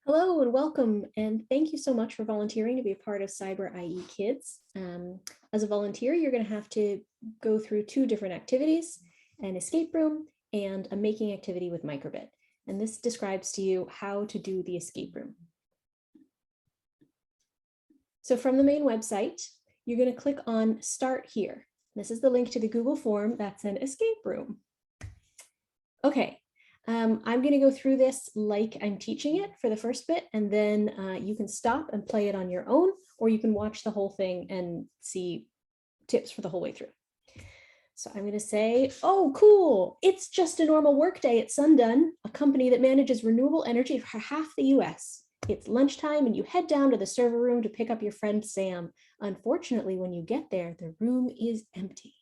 Hello and welcome, and thank you so much for volunteering to be a part of Cyber IE Kids. As a volunteer, you're going to have to go through two different activities, an escape room and a making activity with microbit. And this describes to you how to do the escape room. So from the main website, you're going to click on Start Here. This is the link to the Google form that's an escape room. Okay. I'm going to go through this like I'm teaching it for the first bit, and then you can stop and play it on your own, or you can watch the whole thing and see tips for the whole way through. So I'm going to say, oh, cool. It's just a normal workday at Sundun, a company that manages renewable energy for half the US. It's lunchtime and you head down to the server room to pick up your friend Sam. Unfortunately, when you get there, the room is empty.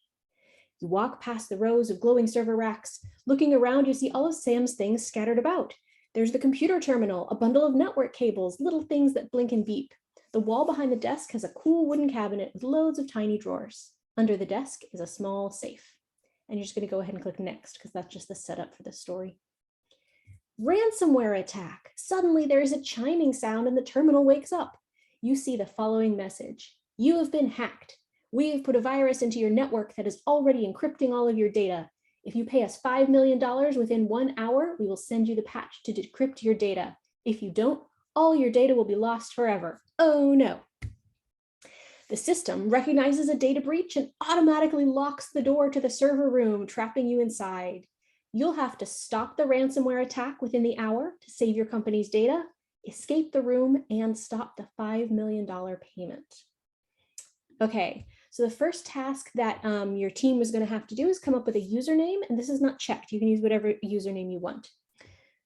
You walk past the rows of glowing server racks. Looking around, you see all of Sam's things scattered about. There's the computer terminal, a bundle of network cables, little things that blink and beep. The wall behind the desk has a cool wooden cabinet with loads of tiny drawers. Under the desk is a small safe. And you're just going to go ahead and click next because that's just the setup for the story. Ransomware attack. Suddenly there is a chiming sound and the terminal wakes up. You see the following message. You have been hacked. We have put a virus into your network that is already encrypting all of your data. If you pay us $5 million within 1 hour, we will send you the patch to decrypt your data. If you don't, all your data will be lost forever. Oh no. The system recognizes a data breach and automatically locks the door to the server room, trapping you inside. You'll have to stop the ransomware attack within the hour to save your company's data, escape the room, and stop the $5 million payment. Okay. So the first task that your team is going to have to do is come up with a username, and this is not checked. You can use whatever username you want.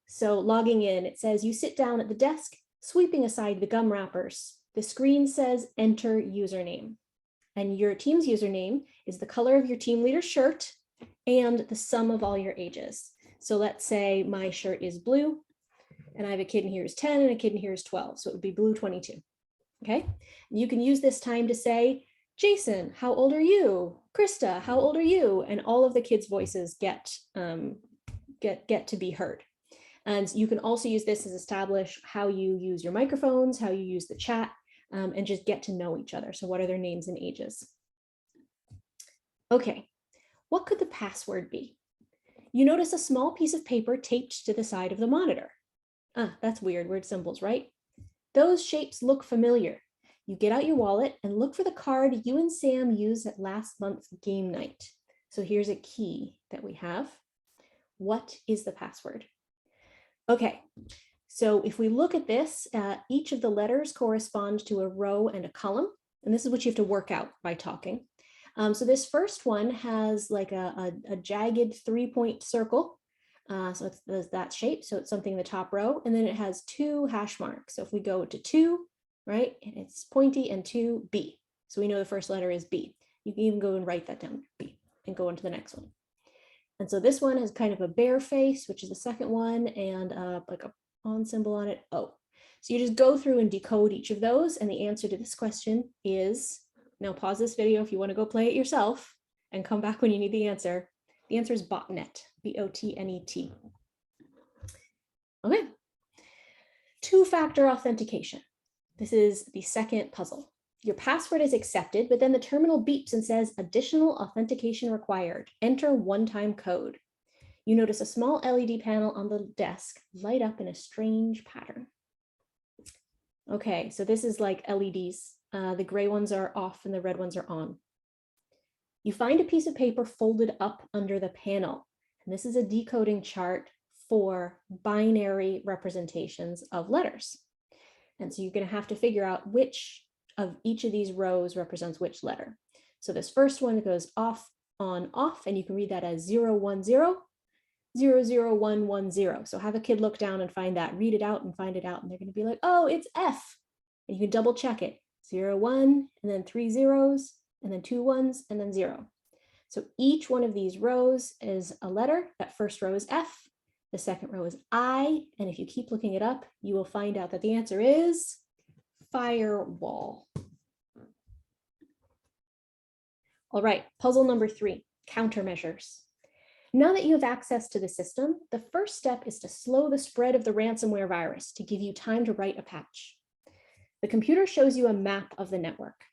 So logging in, it says you sit down at the desk, sweeping aside the gum wrappers. The screen says enter username, and your team's username is the color of your team leader's shirt and the sum of all your ages. So let's say my shirt is blue, and I have a kid in here who's 10 and a kid in here is 12. So it would be blue 22. Okay, you can use this time to say, Jason, how old are you? Krista, how old are you? And all of the kids' voices get to be heard. And you can also use this to establish how you use your microphones, how you use the chat, and just get to know each other. So what are their names and ages? Okay, what could the password be? You notice a small piece of paper taped to the side of the monitor. Ah, that's weird, weird symbols, right? Those shapes look familiar. You get out your wallet and look for the card you and Sam used at last month's game night. So here's a key that we have. What is the password? Okay, so if we look at this, each of the letters correspond to a row and a column. And this is what you have to work out by talking. So this first one has like a jagged 3-point circle. So it's that shape. So it's something in the top row. And then it has 2 hash marks. So if we go to 2, right, and it's pointy, and 2, B. So we know the first letter is B. You can even go and write that down, B, and go on to the next one. And so this one has kind of a bear face, which is the second one, and like a on symbol on it, O. So you just go through and decode each of those, and the answer to this question is, now pause this video if you want to go play it yourself, and come back when you need the answer. The answer is botnet, B-O-T-N-E-T. Okay. Two-factor authentication. This is the second puzzle. Your password is accepted, but then the terminal beeps and says additional authentication required. Enter one-time code. You notice a small LED panel on the desk light up in a strange pattern. Okay, so this is like LEDs. The gray ones are off and the red ones are on. You find a piece of paper folded up under the panel. And this is a decoding chart for binary representations of letters. And so you're going to have to figure out which of each of these rows represents which letter. So this first one goes off, on, off, and you can read that as 010, 00110. So have a kid look down and find that, read it out and find it out, and they're going to be like, oh, it's F. And you can double check it. 01, and then 3 zeros, and then 2 ones, and then 0. So each one of these rows is a letter. That first row is F. The second row is I, and if you keep looking it up, you will find out that the answer is firewall. All right, puzzle number 3, countermeasures. Now that you have access to the system, the first step is to slow the spread of the ransomware virus to give you time to write a patch. The computer shows you a map of the network.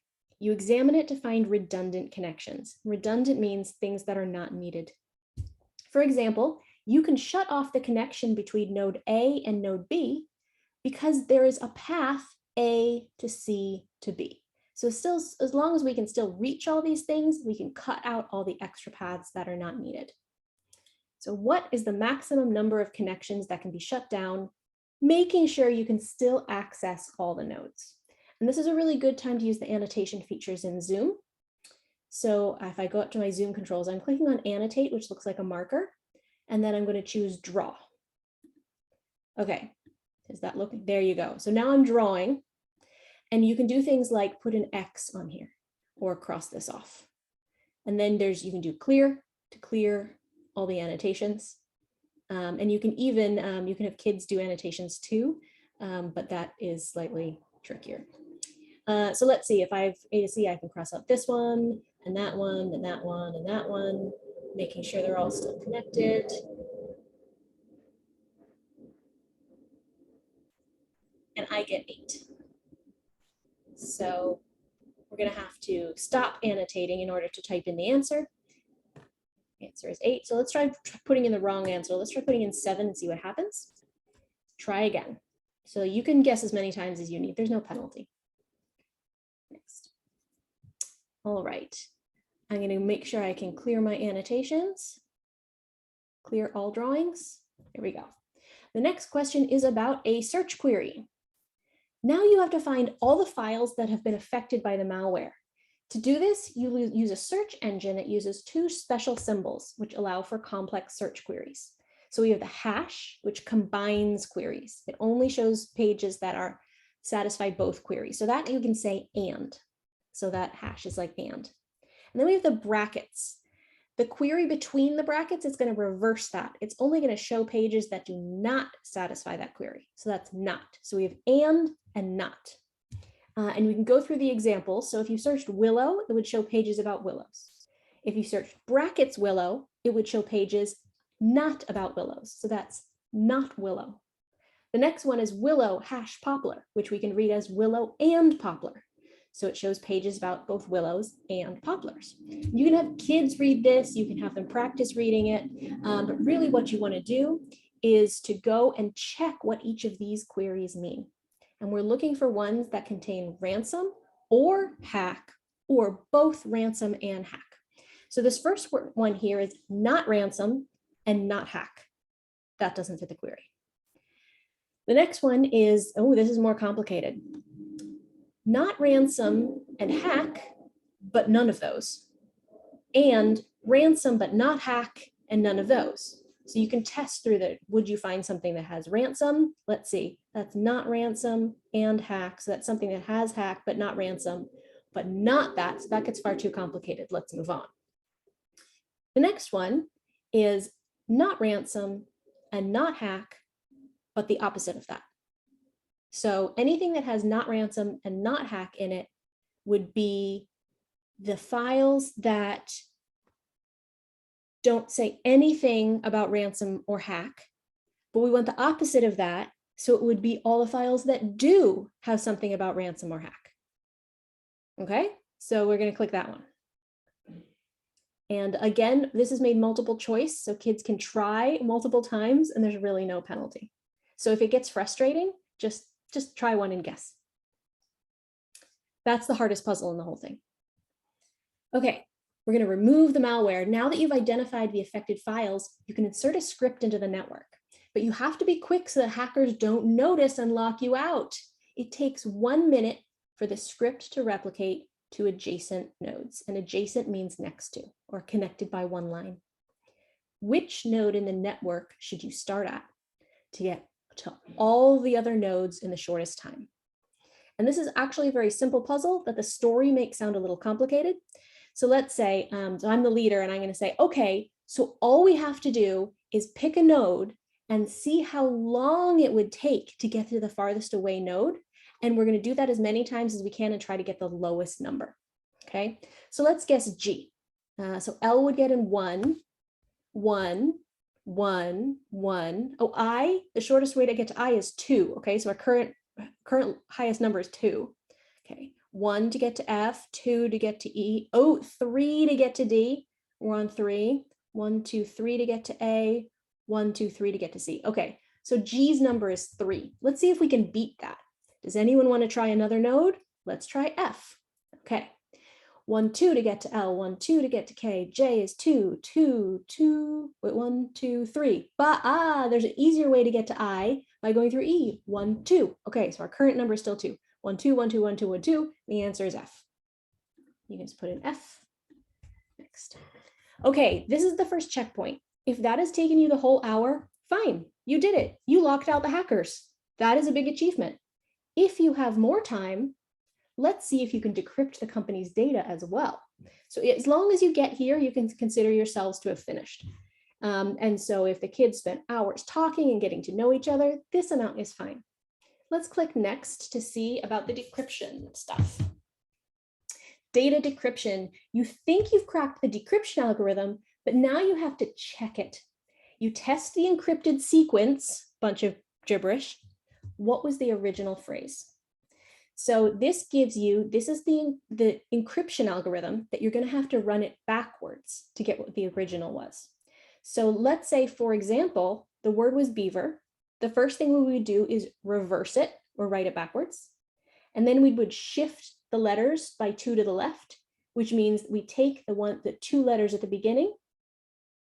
You examine it to find redundant connections. Redundant means things that are not needed. For example, you can shut off the connection between node A and node B because there is a path A to C to B. So still, as long as we can still reach all these things, we can cut out all the extra paths that are not needed. So what is the maximum number of connections that can be shut down, making sure you can still access all the nodes? And this is a really good time to use the annotation features in Zoom. So if I go up to my Zoom controls, I'm clicking on annotate, which looks like a marker, and then I'm going to choose draw. Okay, is that looking? There you go. So now I'm drawing, and you can do things like put an X on here or cross this off. And then you can do clear to clear all the annotations. And you can even, you can have kids do annotations too, but that is slightly trickier. So let's see, if I have A to C, I can cross out this one, and that one, and that one, and that one, making sure they're all still connected. And I get 8. So we're going to have to stop annotating in order to type in the answer. Answer is 8. So let's try putting in the wrong answer. Let's try putting in 7 and see what happens. Try again. So you can guess as many times as you need. There's no penalty. Next. All right. I'm going to make sure I can clear my annotations. Clear all drawings. Here we go. The next question is about a search query. Now you have to find all the files that have been affected by the malware. To do this, you use a search engine that uses 2 special symbols, which allow for complex search queries. So we have the hash, which combines queries. It only shows pages that are satisfy both queries. So that you can say and. So that hash is like and. And then we have the brackets. The query between the brackets is going to reverse that. It's only going to show pages that do not satisfy that query. So that's not. So we have and not. And we can go through the examples. So if you searched willow, it would show pages about willows. If you searched brackets willow, it would show pages not about willows. So that's not willow. The next one is willow hash poplar, which we can read as willow and poplar. So it shows pages about both willows and poplars. You can have kids read this, you can have them practice reading it, but really what you want to do is to go and check what each of these queries mean. And we're looking for ones that contain ransom or hack, or both ransom and hack. So this first one here is not ransom and not hack. That doesn't fit the query. The next one is, oh, this is more complicated. Not ransom and hack, but none of those. And ransom, but not hack, and none of those. So you can test through that. Would you find something that has ransom? Let's see, that's not ransom and hack. So that's something that has hack, but not ransom, but not that. So that gets far too complicated. Let's move on. The next one is not ransom and not hack, but the opposite of that. So anything that has not ransom and not hack in it would be the files that don't say anything about ransom or hack, but we want the opposite of that. So it would be all the files that do have something about ransom or hack. Okay, so we're going to click that one. And again, this is made multiple choice, so kids can try multiple times and there's really no penalty. So if it gets frustrating, just try one and guess. That's the hardest puzzle in the whole thing. Okay, we're going to remove the malware. Now that you've identified the affected files, you can insert a script into the network, but you have to be quick so that hackers don't notice and lock you out. It takes 1 minute for the script to replicate to adjacent nodes, and adjacent means next to or connected by one line. Which node in the network should you start at to get to all the other nodes in the shortest time? And this is actually a very simple puzzle that the story makes sound a little complicated. So let's say, so I'm the leader and I'm going to say, okay, so all we have to do is pick a node and see how long it would take to get to the farthest away node. And we're going to do that as many times as we can and try to get the lowest number. Okay, so let's guess G. So L would get in 1, 1, 1, 1. Oh, I, the shortest way to get to I is 2. Okay, so our current highest number is 2. Okay, 1 to get to F, 2 to get to E. Oh, 3 to get to D. We're on 3. 1, 2, 3 to get to A. 1, 2, 3 to get to C. Okay, so G's number is 3. Let's see if we can beat that. Does anyone want to try another node? Let's try F. Okay. 1, 2 to get to L, 1, 2 to get to K, J is 2, 2, 2, wait, 1, 2, 3. But there's an easier way to get to I by going through E, 1, 2. Okay, so our current number is still 2. 1, 2, 1, 2, 1, 2, 1, 2. The answer is F. You can just put in F. Next. Okay, this is the first checkpoint. If that has taken you the whole hour, fine, you did it. You locked out the hackers. That is a big achievement. If you have more time, let's see if you can decrypt the company's data as well. So as long as you get here, you can consider yourselves to have finished. And so if the kids spent hours talking and getting to know each other, this amount is fine. Let's click next to see about the decryption stuff. Data decryption. You think you've cracked the decryption algorithm, but now you have to check it. You test the encrypted sequence, bunch of gibberish. What was the original phrase? So this gives you, this is the encryption algorithm that you're going to have to run it backwards to get what the original was. So let's say, for example, the word was beaver. The first thing we would do is reverse it or write it backwards. And then we would shift the letters by 2 to the left, which means we take the 2 letters at the beginning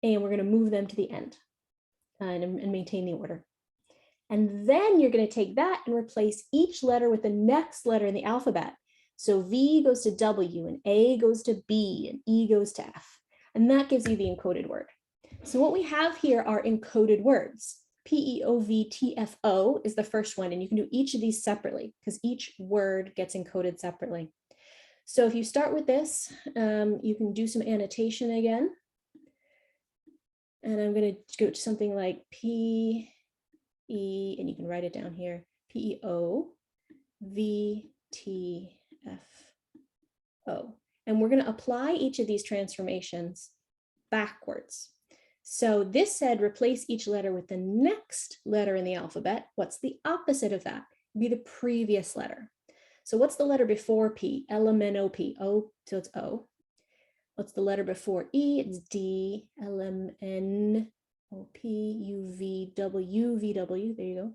and we're going to move them to the end and maintain the order. And then you're going to take that and replace each letter with the next letter in the alphabet. So V goes to W and A goes to B and E goes to F. And that gives you the encoded word. So what we have here are encoded words. PEOVTFO is the first one, and you can do each of these separately because each word gets encoded separately. So if you start with this, you can do some annotation again. And I'm going to go to something like P, E, and you can write it down here, PEOVTFO. And we're going to apply each of these transformations backwards. So this said, replace each letter with the next letter in the alphabet. What's the opposite of that? It'd be the previous letter. So what's the letter before P? LMNOP. O, so it's O. What's the letter before E? It's D, LMN. PUVW, there you go.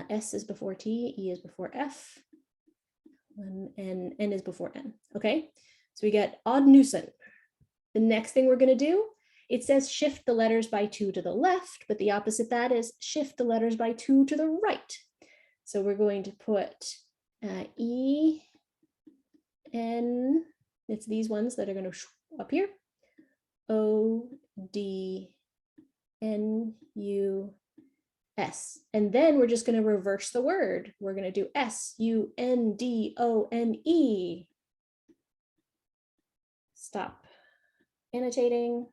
S is before T, E is before F, and N is before N. Okay, so we get odd nuisance. The next thing we're going to do, it says shift the letters by 2 to the left, but the opposite of that is shift the letters by 2 to the right. So we're going to put E, N, it's these ones that are going to up here, O, D, N, U, S. And then we're just going to reverse the word. We're going to do S, U, N, D, O, N, E. Stop annotating.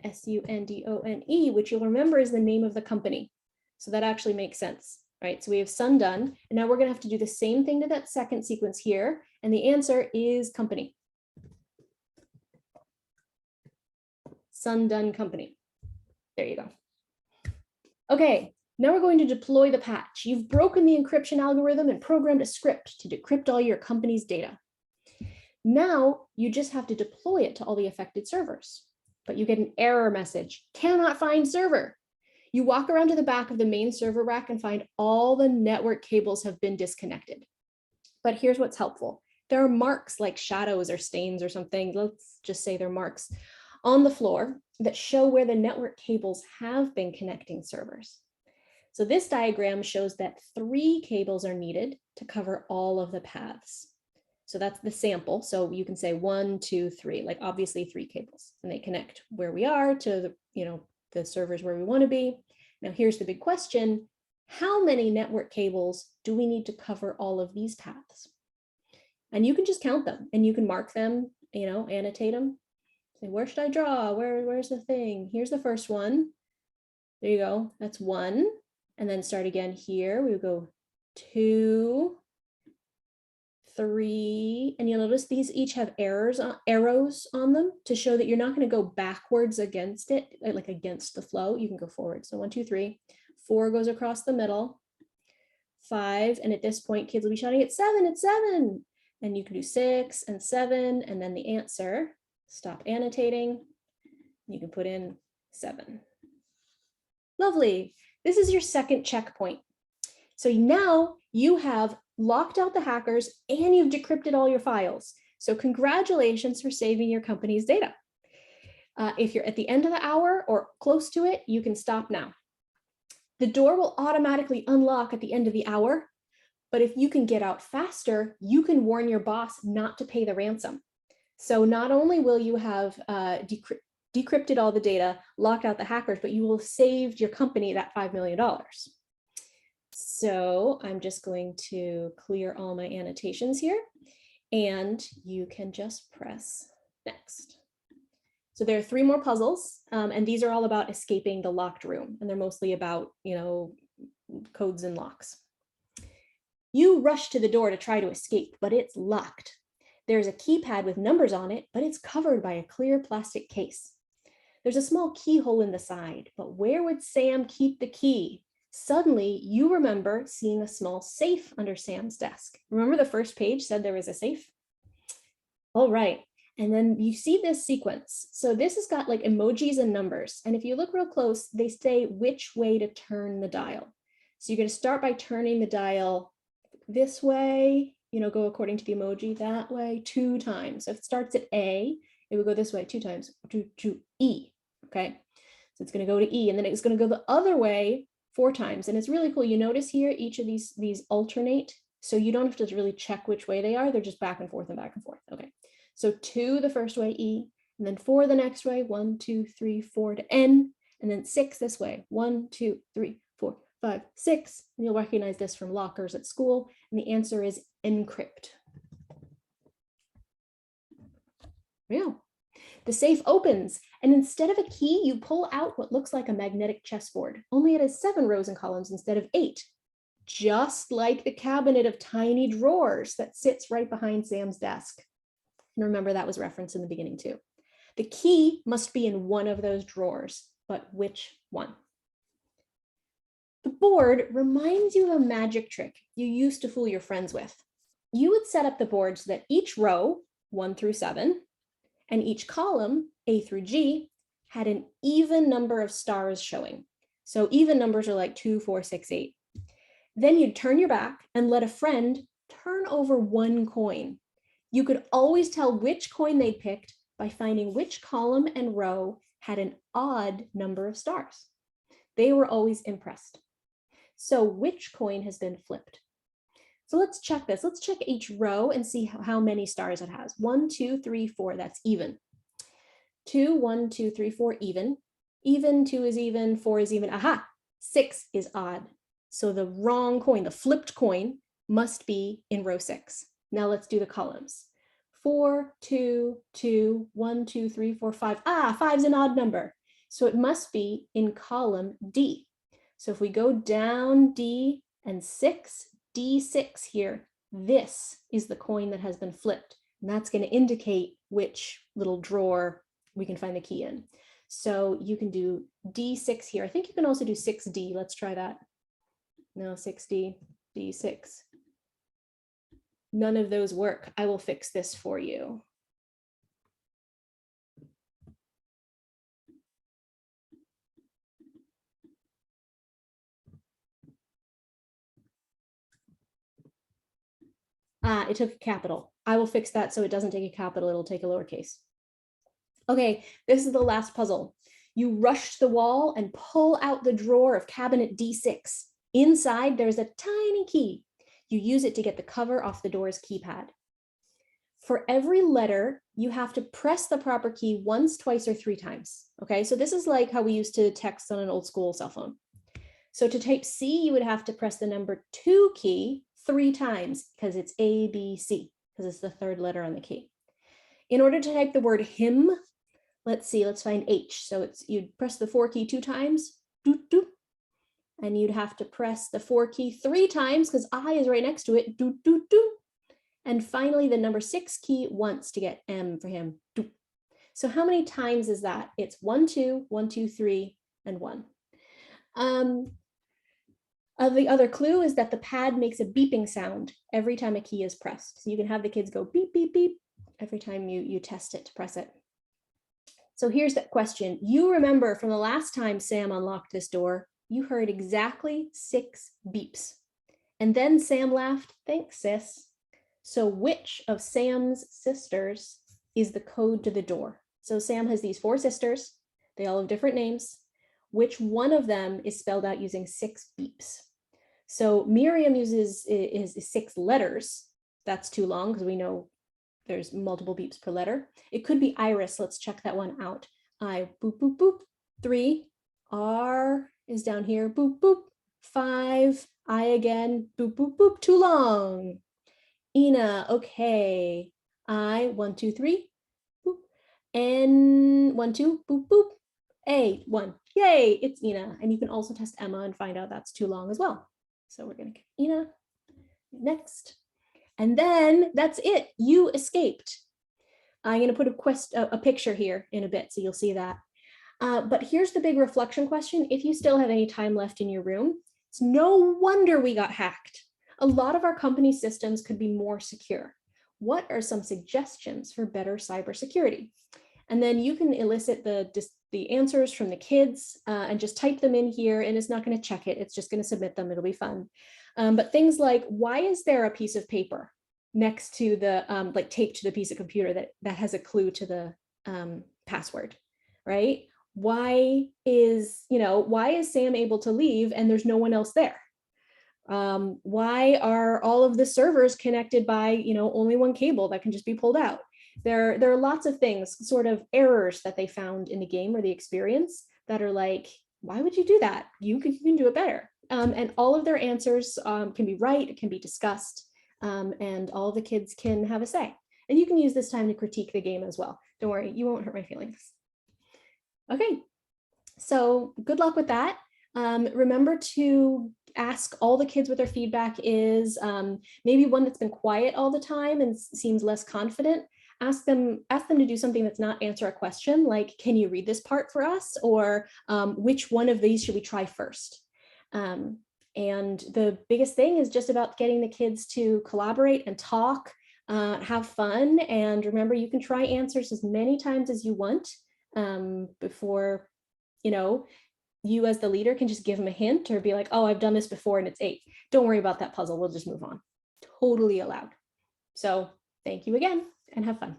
S, U, N, D, O, N, E, which you'll remember is the name of the company. So that actually makes sense, right? So we have Sun done. And now we're going to have to do the same thing to that second sequence here. And the answer is company. Sun done company. There you go. Okay, now we're going to deploy the patch. You've broken the encryption algorithm and programmed a script to decrypt all your company's data. Now you just have to deploy it to all the affected servers, but you get an error message, cannot find server. You walk around to the back of the main server rack and find all the network cables have been disconnected. But here's what's helpful. There are marks like shadows or stains or something, let's just say they're marks, on the floor that show where the network cables have been connecting servers. So this diagram shows that 3 cables are needed to cover all of the paths. So that's the sample. So you can say 1, 2, 3, like obviously 3 cables, and they connect where we are to the servers where we want to be. Now here's the big question. How many network cables do we need to cover all of these paths? And you can just count them and you can mark them, annotate them. Say, where should I draw? Where's the thing? Here's the first one. There you go. That's 1. And then start again here. We would go 2, 3, and you'll notice these each have arrows on them to show that you're not going to go backwards against it, like against the flow. You can go forward. So 1, 2, 3, 4 goes across the middle, 5, and at this point, kids will be shouting, it's 7, it's 7. And you can do 6 and 7, and then the answer, stop annotating. You can put in 7. Lovely. This is your second checkpoint. So now you have locked out the hackers and you've decrypted all your files. So congratulations for saving your company's data. If you're at the end of the hour or close to it, you can stop now. The door will automatically unlock at the end of the hour, but if you can get out faster, you can warn your boss not to pay the ransom. So not only will you have decrypted all the data, locked out the hackers, but you will have saved your company that $5 million. So I'm just going to clear all my annotations here, and you can just press next. So there are 3 more puzzles, and these are all about escaping the locked room, and they're mostly about, codes and locks. You rush to the door to try to escape, but it's locked. There's a keypad with numbers on it, but it's covered by a clear plastic case. There's a small keyhole in the side, but where would Sam keep the key? Suddenly, you remember seeing a small safe under Sam's desk. Remember the first page said there was a safe? All right, and then you see this sequence. So this has got like emojis and numbers, and if you look real close, they say which way to turn the dial. So you're going to start by turning the dial this way, go according to the emoji, that way 2 times. So if it starts at A, it would go this way 2 times, to E, okay? So it's going to go to E, and then it's going to go the other way 4 times. And it's really cool. You notice here, each of these alternate. So you don't have to really check which way they are. They're just back and forth and back and forth. Okay. So 2 the first way, E, and then 4 the next way, 1, 2, 3, 4 to N, and then 6 this way, 1, 2, 3, 4, 5, 6. And you'll recognize this from lockers at school. And the answer is encrypt. Yeah. The safe opens, and instead of a key, you pull out what looks like a magnetic chessboard, only it has 7 rows and columns instead of 8, just like the cabinet of tiny drawers that sits right behind Sam's desk. And remember, that was referenced in the beginning too. The key must be in one of those drawers, but which one? The board reminds you of a magic trick you used to fool your friends with. You would set up the board so that each row, 1 through 7, and each column, A through G, had an even number of stars showing. So even numbers are like 2, 4, 6, 8. Then you'd turn your back and let a friend turn over 1 coin. You could always tell which coin they picked by finding which column and row had an odd number of stars. They were always impressed. So which coin has been flipped? So let's check this. Let's check each row and see how many stars it has. 1, 2, 3, 4, that's even. 2, 1, 2, 3, 4, even. Even, 2 is even, 4 is even. Aha, 6 is odd. So the wrong coin, the flipped coin, must be in row 6. Now let's do the columns. 4, 2, 2, 1, 2, 3, 4, 5. Ah, 5 is an odd number. So it must be in column D. So if we go down D and 6, D6 here, this is the coin that has been flipped. And that's going to indicate which little drawer we can find the key in. So you can do D6 here. I think you can also do 6D. Let's try that. No, 6D, D6. None of those work. I will fix this for you. It took a capital. I will fix that so it doesn't take a capital, it'll take a lowercase. Okay, this is the last puzzle. You rush to the wall and pull out the drawer of cabinet D6. Inside, there's a tiny key. You use it to get the cover off the door's keypad. For every letter, you have to press the proper key once, twice, or 3 times. Okay, so this is like how we used to text on an old school cell phone. So to type C, you would have to press the number 2 key 3 times because it's A, B, C, because it's the 3rd letter on the key. In order to type the word him, let's see, let's find H. So you'd press the 4 key 2 times, doot, doot, and you'd have to press the 4 key 3 times because I is right next to it, doot, doot, doot. And finally, the number 6 key wants to get M for him. So how many times is that? It's 1, 2, 1, 2, 3, and 1. The other clue is that the pad makes a beeping sound every time a key is pressed. So you can have the kids go beep, beep, beep every time you test it to press it. So here's that question. You remember from the last time Sam unlocked this door, you heard exactly 6 beeps. And then Sam laughed, thanks, sis. So which of Sam's sisters is the code to the door? So Sam has these 4 sisters. They all have different names. Which one of them is spelled out using 6 beeps? So Miriam uses is 6 letters. That's too long because we know there's multiple beeps per letter. It could be Iris. Let's check that one out. I, boop, boop, boop. 3. R is down here. Boop, boop. 5. I again. Boop, boop, boop. Too long. Ina, okay. I, 1, 2, 3. Boop. N, 1, 2. Boop, boop. A, 1. Yay, it's Ina. And you can also test Emma and find out that's too long as well. So we're going to get Ina next. And then that's it. You escaped. I'm going to put a picture here in a bit, so you'll see that. But here's the big reflection question. If you still have any time left in your room, it's no wonder we got hacked. A lot of our company systems could be more secure. What are some suggestions for better cybersecurity? And then you can elicit the answers from the kids and just type them in here, and it's not going to check it. It's just going to submit them. It'll be fun. But things like, why is there a piece of paper next to the, like taped to the piece of computer that has a clue to the password, right? Why is Sam able to leave and there's no one else there? Why are all of the servers connected by, only one cable that can just be pulled out? There are lots of things, sort of errors that they found in the game or the experience that are like, why would you do that? You can do it better. And all of their answers can be right, it can be discussed, and all of the kids can have a say. And you can use this time to critique the game as well. Don't worry, you won't hurt my feelings. Okay, so good luck with that. Remember to ask all the kids what their feedback is. Maybe one that's been quiet all the time and seems less confident. Ask them to do something that's not answer a question, like, can you read this part for us? Or which one of these should we try first? And the biggest thing is just about getting the kids to collaborate and talk, have fun. And remember, you can try answers as many times as you want before, you as the leader can just give them a hint or be like, oh, I've done this before and it's 8. Don't worry about that puzzle. We'll just move on. Totally allowed. So thank you again and have fun.